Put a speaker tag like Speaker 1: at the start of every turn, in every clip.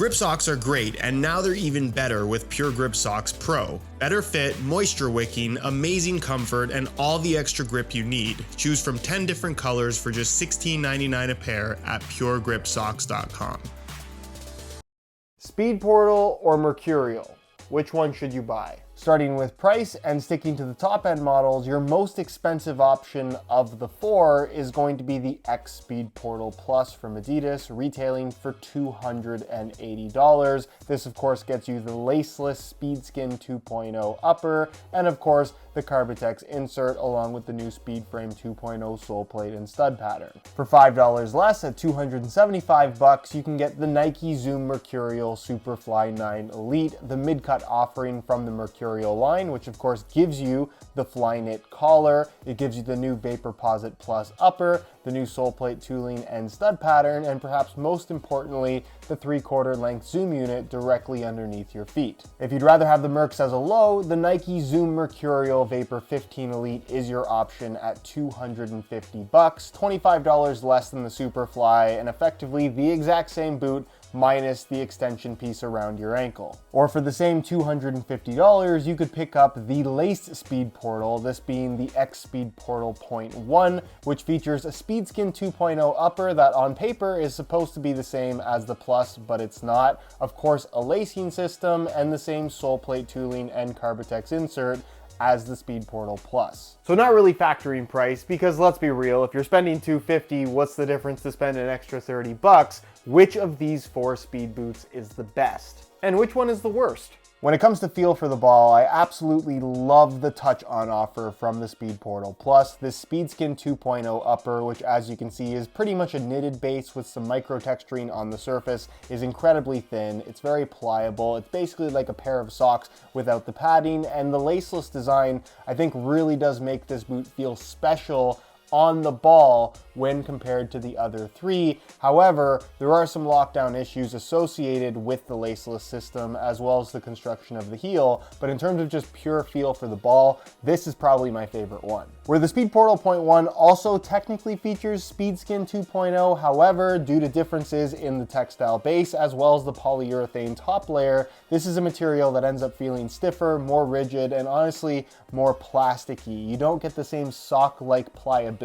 Speaker 1: Grip socks are great, and now they're even better with Pure Grip Socks Pro. Better fit, moisture wicking, amazing comfort, and all the extra grip you need. Choose from 10 different colors for just $16.99 a pair at puregripsocks.com.
Speaker 2: Speedportal or Mercurial? Which one should you buy? Starting with price and sticking to the top end models, your most expensive option of the four is going to be the X Speedportal Plus from Adidas, retailing for $280. This of course gets you the laceless Speedskin 2.0 upper, and of course the Carbitex insert along with the new Speedframe 2.0 sole plate and stud pattern. For $5 less at $275, you can get the Nike Zoom Mercurial Superfly 9 Elite, the mid-cut offering from the Mercurial line, which of course gives you the fly knit collar, it gives you the new Vaporposit Plus upper, the new sole plate tooling and stud pattern, and perhaps most importantly, the 3/4 length zoom unit directly underneath your feet. If you'd rather have the Mercs as a low, the Nike Zoom Mercurial Vapor 15 Elite is your option at $250, $25 less than the Superfly, and effectively the exact same boot minus the extension piece around your ankle. Or for the same $250, you could pick up the laced Speedportal, this being the X Speedportal 0.1, which features a Speedskin 2.0 upper that on paper is supposed to be the same as the Plus, but it's not. Of course, a lacing system and the same sole plate tooling and Carbitex insert as the Speedportal Plus. So not really factoring price, because let's be real, if you're spending $250, what's the difference to spend an extra $30? Which of these four speed boots is the best? And which one is the worst? When it comes to feel for the ball, I absolutely love the touch-on offer from the Speedportal Plus. This Speedskin 2.0 upper, which as you can see is pretty much a knitted base with some micro texturing on the surface, is incredibly thin. It's very pliable. It's basically like a pair of socks without the padding, and the laceless design I think really does make this boot feel special on the ball when compared to the other three. However, there are some lockdown issues associated with the laceless system as well as the construction of the heel, but in terms of just pure feel for the ball, this is probably my favorite one. Where the Speedportal 0.1 also technically features Speedskin 2.0, however, due to differences in the textile base as well as the polyurethane top layer, this is a material that ends up feeling stiffer, more rigid, and honestly more plasticky. You don't get the same sock-like pliability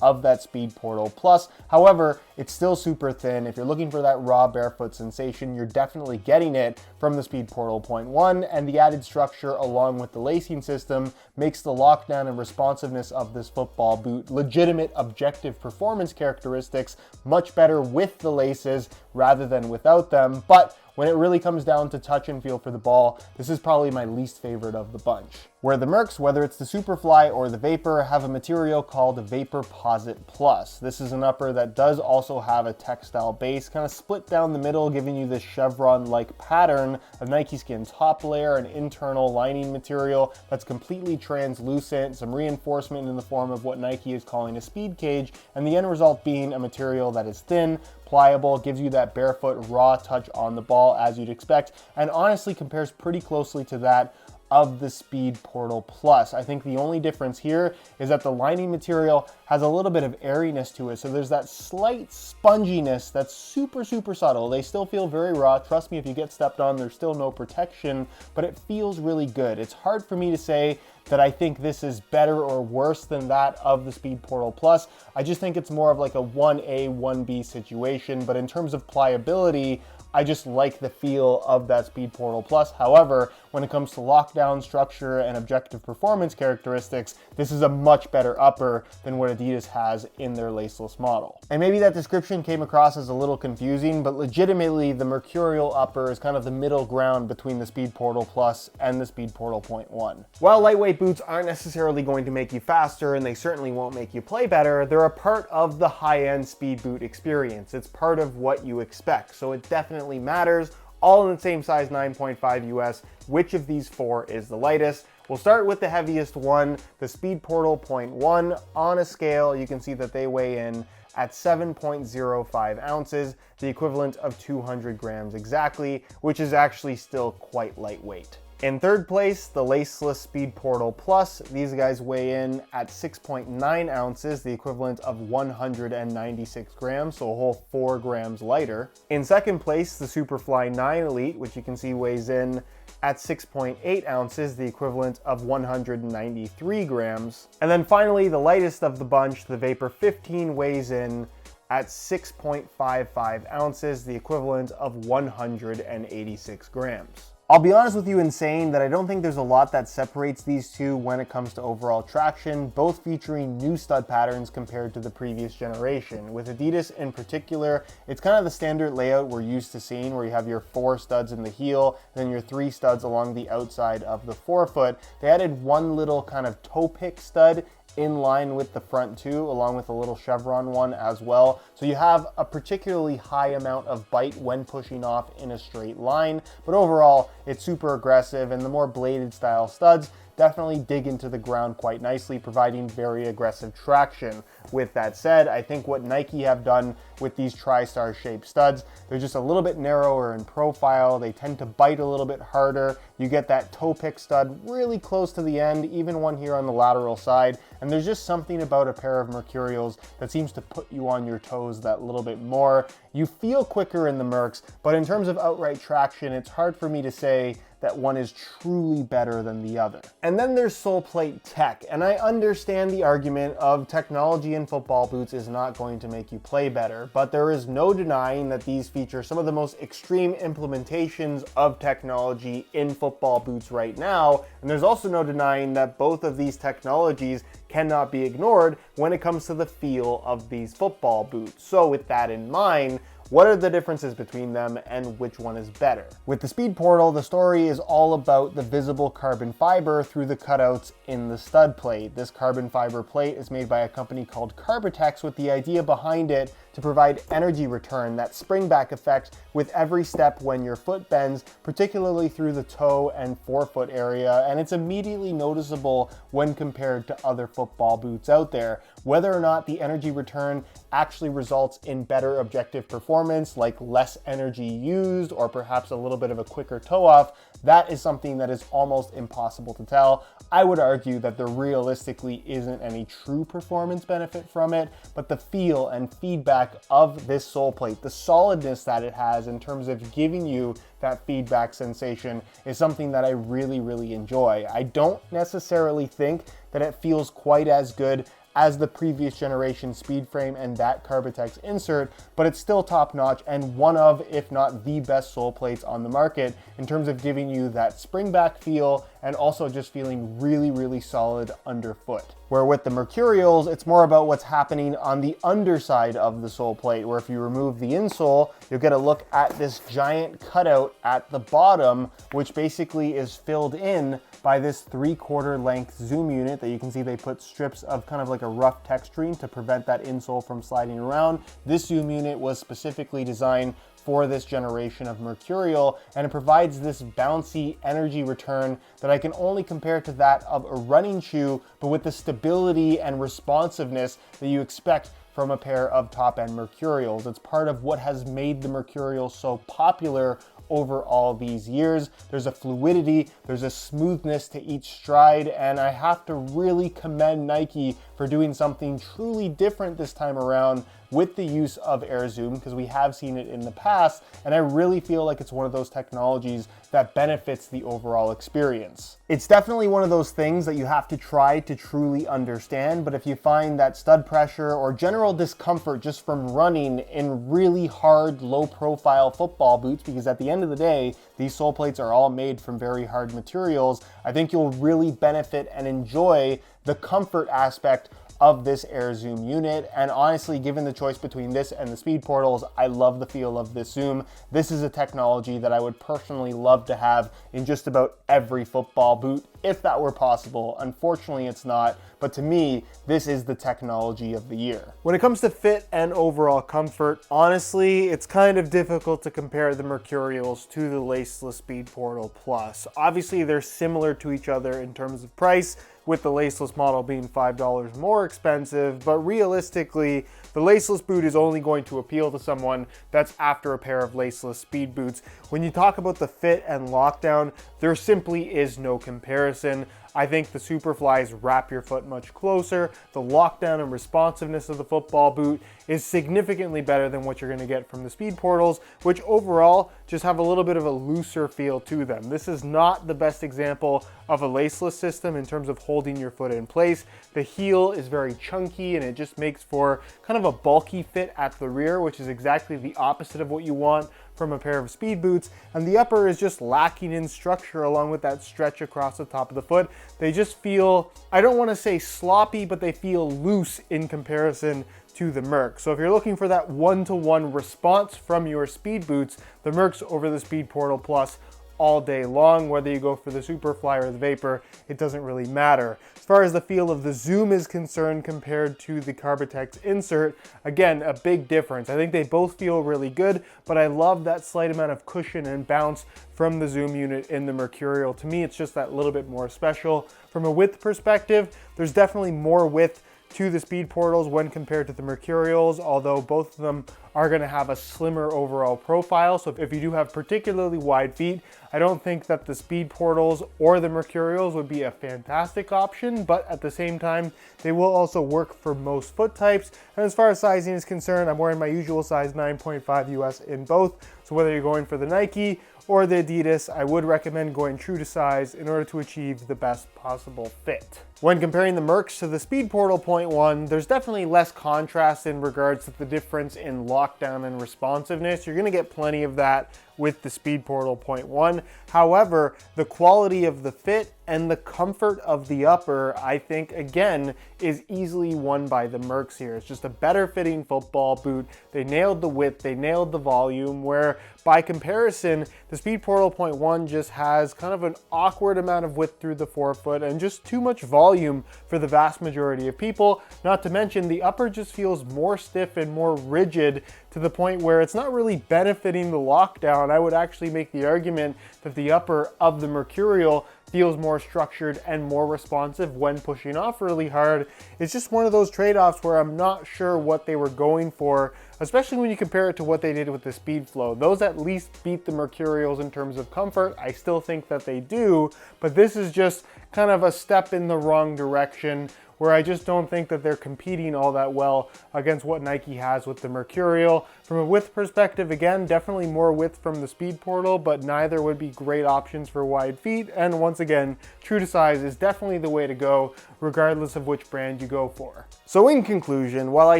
Speaker 2: of that Speedportal Plus. However, it's still super thin. If you're looking for that raw barefoot sensation, you're definitely getting it from the Speedportal 0.1, and the added structure along with the lacing system makes the lockdown and responsiveness of this football boot legitimate objective performance characteristics much better with the laces rather than without them. But when it really comes down to touch and feel for the ball, this is probably my least favorite of the bunch. Where the Mercs, whether it's the Superfly or the Vapor, have a material called Vaporposit Plus. This is an upper that does also have a textile base, kind of split down the middle, giving you this chevron-like pattern of Nike Skin top layer, an internal lining material that's completely translucent, some reinforcement in the form of what Nike is calling a speed cage, and the end result being a material that is thin, pliable, gives you that barefoot raw touch on the ball as you'd expect, and honestly compares pretty closely to that of the Speedportal Plus. I think the only difference here is that the lining material has a little bit of airiness to it, so there's that slight sponginess that's super subtle. They still feel very raw. Trust me, if you get stepped on, there's still no protection, but it feels really good. It's hard for me to say that I think this is better or worse than that of the Speedportal Plus. I just think it's more of like a 1A, 1B situation, but in terms of pliability, I just like the feel of that Speedportal Plus. However, when it comes to lockdown structure and objective performance characteristics, this is a much better upper than what Adidas has in their laceless model. And maybe that description came across as a little confusing, but legitimately the Mercurial upper is kind of the middle ground between the Speedportal Plus and the Speedportal 0.1. While lightweight boots aren't necessarily going to make you faster, and they certainly won't make you play better, they're a part of the high-end speed boot experience. It's part of what you expect, so it definitely matters. All in the same size 9.5 US. Which of these four is the lightest? We'll start with the heaviest one, the Speedportal 0.1. On a scale, you can see that they weigh in at 7.05 ounces, the equivalent of 200 grams exactly, which is actually still quite lightweight. In third place, the laceless Speedportal Plus. These guys weigh in at 6.9 ounces, the equivalent of 196 grams, so a whole 4 grams lighter. In second place, the Superfly 9 Elite, which you can see weighs in at 6.8 ounces, the equivalent of 193 grams. And then finally, the lightest of the bunch, the Vapor 15, weighs in at 6.55 ounces, the equivalent of 186 grams. I'll be honest with you in saying that I don't think there's a lot that separates these two when it comes to overall traction, both featuring new stud patterns compared to the previous generation. With Adidas in particular, it's kind of the standard layout we're used to seeing, where you have your 4 studs in the heel, and then your 3 studs along the outside of the forefoot. They added one little kind of toe pick stud in line with the front two, along with a little chevron one as well. So you have a particularly high amount of bite when pushing off in a straight line, but overall it's super aggressive, and the more bladed style studs definitely dig into the ground quite nicely, providing very aggressive traction. With that said, I think what Nike have done with these TriStar shaped studs, they're just a little bit narrower in profile. They tend to bite a little bit harder. You get that toe pick stud really close to the end, even one here on the lateral side. And there's just something about a pair of Mercurials that seems to put you on your toes that little bit more. You feel quicker in the Mercs, but in terms of outright traction, it's hard for me to say that one is truly better than the other. And then there's Soleplate tech, and I understand the argument of technology in football boots is not going to make you play better, but there is no denying that these feature some of the most extreme implementations of technology in football boots right now, and there's also no denying that both of these technologies cannot be ignored when it comes to the feel of these football boots. So with that in mind, what are the differences between them and which one is better? With the Speedportal, the story is all about the visible carbon fiber through the cutouts in the stud plate. This carbon fiber plate is made by a company called Carbitex, with the idea behind it to provide energy return, that spring-back effect with every step when your foot bends, particularly through the toe and forefoot area, and it's immediately noticeable when compared to other football boots out there. Whether or not the energy return actually results in better objective performance, like less energy used or perhaps a little bit of a quicker toe off, that is something that is almost impossible to tell. I would argue that there realistically isn't any true performance benefit from it, but the feel and feedback of this sole plate, the solidness that it has in terms of giving you that feedback sensation, is something that I really, really enjoy. I don't necessarily think that it feels quite as good as the previous generation speed frame and that Carbitex insert, but it's still top notch and one of, if not the best sole plates on the market in terms of giving you that spring back feel and also just feeling really, really solid underfoot. Where with the Mercurials, it's more about what's happening on the underside of the sole plate, where if you remove the insole, you'll get a look at this giant cutout at the bottom, which basically is filled in by this 3/4 length zoom unit that you can see they put strips of kind of like a rough texturing to prevent that insole from sliding around. This zoom unit was specifically designed for this generation of Mercurial, and it provides this bouncy energy return that I can only compare to that of a running shoe, but with the stability and responsiveness that you expect from a pair of top-end Mercurials. It's part of what has made the Mercurial so popular over all these years. There's a fluidity, there's a smoothness to each stride, and I have to really commend Nike for doing something truly different this time around with the use of Air Zoom, because we have seen it in the past, and I really feel like it's one of those technologies that benefits the overall experience. It's definitely one of those things that you have to try to truly understand, but if you find that stud pressure or general discomfort just from running in really hard, low-profile football boots, because at the end of the day, these sole plates are all made from very hard materials, I think you'll really benefit and enjoy the comfort aspect of this Air Zoom unit. And honestly, given the choice between this and the Speedportals, I love the feel of this Zoom. This is a technology that I would personally love to have in just about every football boot, if that were possible. Unfortunately, it's not, but to me, this is the technology of the year. When it comes to fit and overall comfort, honestly, it's kind of difficult to compare the Mercurials to the laceless Speedportal Plus. Obviously, they're similar to each other in terms of price, with the laceless model being $5 more expensive, but realistically, The laceless boot is only going to appeal to someone that's after a pair of laceless speed boots. When you talk about the fit and lockdown, there simply is no comparison. I think the Superflies wrap your foot much closer. The lockdown and responsiveness of the football boot is significantly better than what you're going to get from the Speedportals, which overall just have a little bit of a looser feel to them. This is not the best example of a laceless system in terms of holding your foot in place. The heel is very chunky and it just makes for kind of a bulky fit at the rear, which is exactly the opposite of what you want from a pair of speed boots. And the upper is just lacking in structure along with that stretch across the top of the foot. They just feel, I don't want to say sloppy, but they feel loose in comparison to the Merc. So if you're looking for that one-to-one response from your speed boots, the Merc's over the Speedportal Plus all day long. Whether you go for the Superfly or the Vapor, it doesn't really matter. As far as the feel of the Zoom is concerned compared to the Carbitex insert, again, a big difference. I think they both feel really good, but I love that slight amount of cushion and bounce from the Zoom unit in the Mercurial. To me, it's just that little bit more special. From a width perspective, there's definitely more width to the Speedportals when compared to the Mercurials, although both of them are going to have a slimmer overall profile. So if you do have particularly wide feet, I don't think that the Speedportals or the Mercurials would be a fantastic option, but at the same time, they will also work for most foot types. And as far as sizing is concerned, I'm wearing my usual size 9.5 US in both. So whether you're going for the Nike or the Adidas, I would recommend going true to size in order to achieve the best possible fit. When comparing the Mercs to the Speedportal 0.1, there's definitely less contrast in regards to the difference in lockdown and responsiveness. You're gonna get plenty of that with the Speedportal 0.1. However, the quality of the fit and the comfort of the upper, I think, again, is easily won by the Mercs here. It's just a better fitting football boot. They nailed the width, they nailed the volume, where by comparison, the Speedportal 0.1 just has kind of an awkward amount of width through the forefoot and just too much volume for the vast majority of people. Not to mention, the upper just feels more stiff and more rigid to the point where it's not really benefiting the lockdown. I would actually make the argument that the upper of the Mercurial feels more structured and more responsive when pushing off really hard. It's just one of those trade-offs where I'm not sure what they were going for, especially when you compare it to what they did with the Speedflow. Those at least beat the Mercurials in terms of comfort. I still think that they do, but this is just kind of a step in the wrong direction, where I just don't think that they're competing all that well against what Nike has with the Mercurial. From a width perspective, again, definitely more width from the Speedportal, but neither would be great options for wide feet. And once again, true to size is definitely the way to go, regardless of which brand you go for. So in conclusion, while I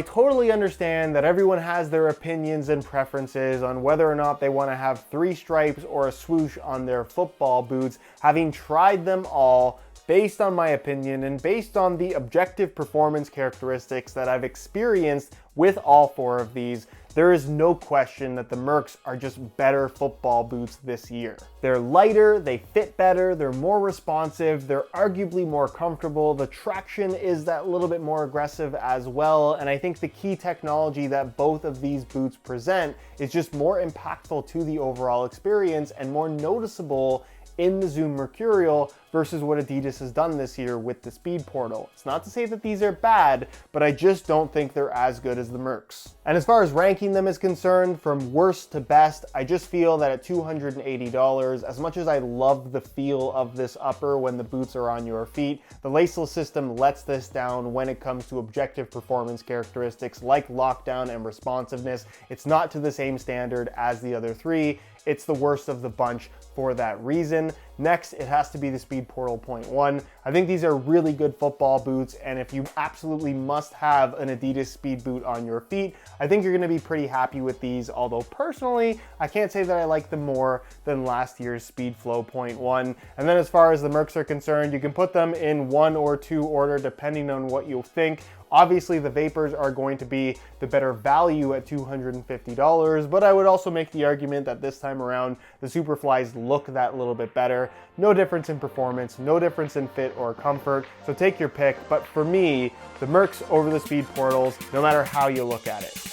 Speaker 2: totally understand that everyone has their opinions and preferences on whether or not they want to have 3 stripes or a swoosh on their football boots, having tried them all, based on my opinion and based on the objective performance characteristics that I've experienced with all 4 of these, there is no question that the Mercs are just better football boots this year. They're lighter, they fit better, they're more responsive, they're arguably more comfortable, the traction is that little bit more aggressive as well, and I think the key technology that both of these boots present is just more impactful to the overall experience and more noticeable in the Zoom Mercurial versus what Adidas has done this year with the Speedportal. It's not to say that these are bad, but I just don't think they're as good as the Mercs. And as far as ranking them is concerned, from worst to best, I just feel that at $280, as much as I love the feel of this upper when the boots are on your feet, the laceless system lets this down when it comes to objective performance characteristics like lockdown and responsiveness. It's not to the same standard as the other 3. It's the worst of the bunch for that reason. Next, it has to be the Speedportal 0.1. I think these are really good football boots, and if you absolutely must have an Adidas speed boot on your feet, I think you're gonna be pretty happy with these, although personally, I can't say that I like them more than last year's Speedflow 0.1. And then as far as the Mercs are concerned, you can put them in 1 or 2 order depending on what you think. Obviously, the Vapors are going to be the better value at $250, but I would also make the argument that this time around, the Superflies look that little bit better. No difference in performance, no difference in fit or comfort, so take your pick. But for me, the Mercs over the Speedportals, no matter how you look at it.